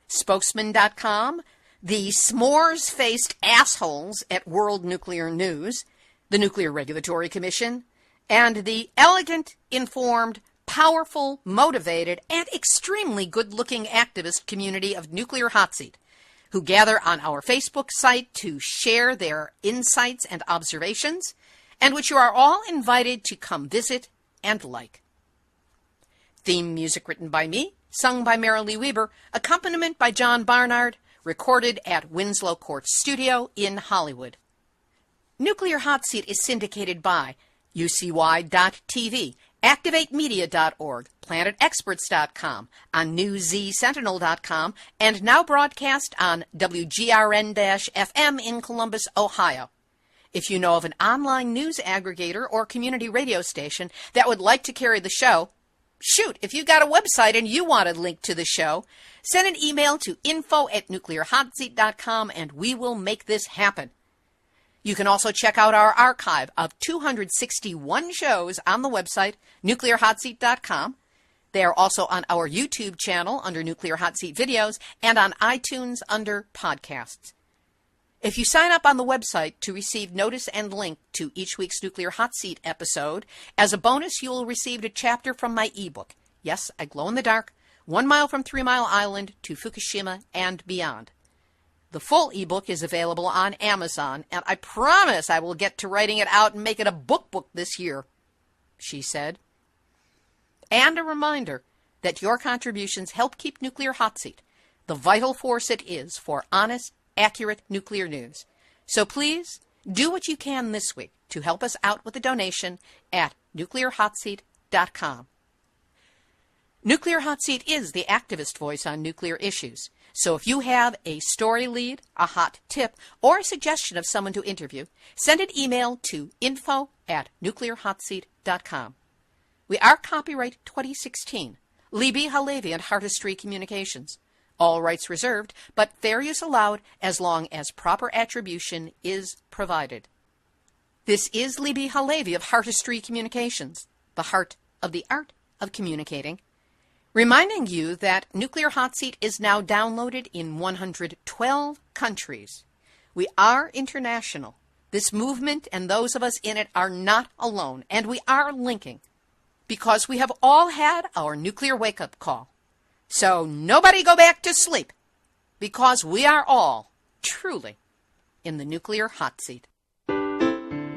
spokesman.com, the s'mores-faced assholes at World Nuclear News, the Nuclear Regulatory Commission, and the elegant, informed, powerful, motivated, and extremely good-looking activist community of Nuclear Hot Seat, who gather on our Facebook site to share their insights and observations, and which you are all invited to come visit and like. Theme music written by me, sung by Marilee Weber, accompaniment by John Barnard, recorded at Winslow Court Studio in Hollywood. Nuclear Hot Seat is syndicated by UCY.TV, ActivateMedia.org, PlanetExperts.com, on NewZSentinel.com, and now broadcast on WGRN-FM in Columbus, Ohio. If you know of an online news aggregator or community radio station that would like to carry the show, shoot, if you've got a website and you want a link to the show, send an email to info@nuclearhotseat.com and we will make this happen. You can also check out our archive of 261 shows on the website, nuclearhotseat.com. They are also on our YouTube channel under Nuclear Hot Seat Videos and on iTunes under Podcasts. If you sign up on the website to receive notice and link to each week's Nuclear Hot Seat episode, as a bonus you will receive a chapter from my ebook. Yes, I glow in the dark, 1 mile from 3 Mile Island to Fukushima and beyond. The full ebook is available on Amazon, and I promise I will get to writing it out and make it a book this year, she said. And a reminder that your contributions help keep Nuclear Hot Seat, the vital force it is for honest, accurate nuclear news. So please, do what you can this week to help us out with a donation at nuclearhotseat.com. Nuclear Hot Seat is the activist voice on nuclear issues. So if you have a story lead, a hot tip, or a suggestion of someone to interview, send an email to info@nuclearhotseat.com. We are copyright 2016, Libbe, HaLevy, and Harvey Communications. All rights reserved, but fair use allowed as long as proper attribution is provided. This is Libbe, HaLevy of Harvey Communications, the heart of the art of communicating, reminding you that Nuclear Hot Seat is now downloaded in 112 countries. We are international. This movement and those of us in it are not alone, and we are linking because we have all had our nuclear wake-up call. So nobody go back to sleep, because we are all truly in the Nuclear Hot Seat.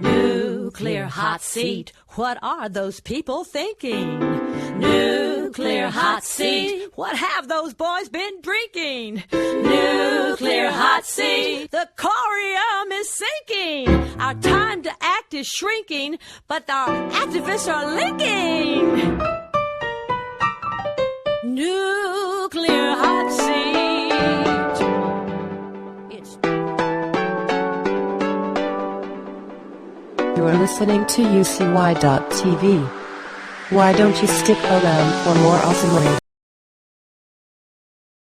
Nuclear Hot Seat, what are those people thinking? Nuclear Hot Seat, what have those boys been drinking? Nuclear Hot Seat, the corium is sinking. Our time to act is shrinking, but our activists are linking. Nuclear Hot Seat. You're listening to UCY.tv. Why don't you stick around for more awesome radio?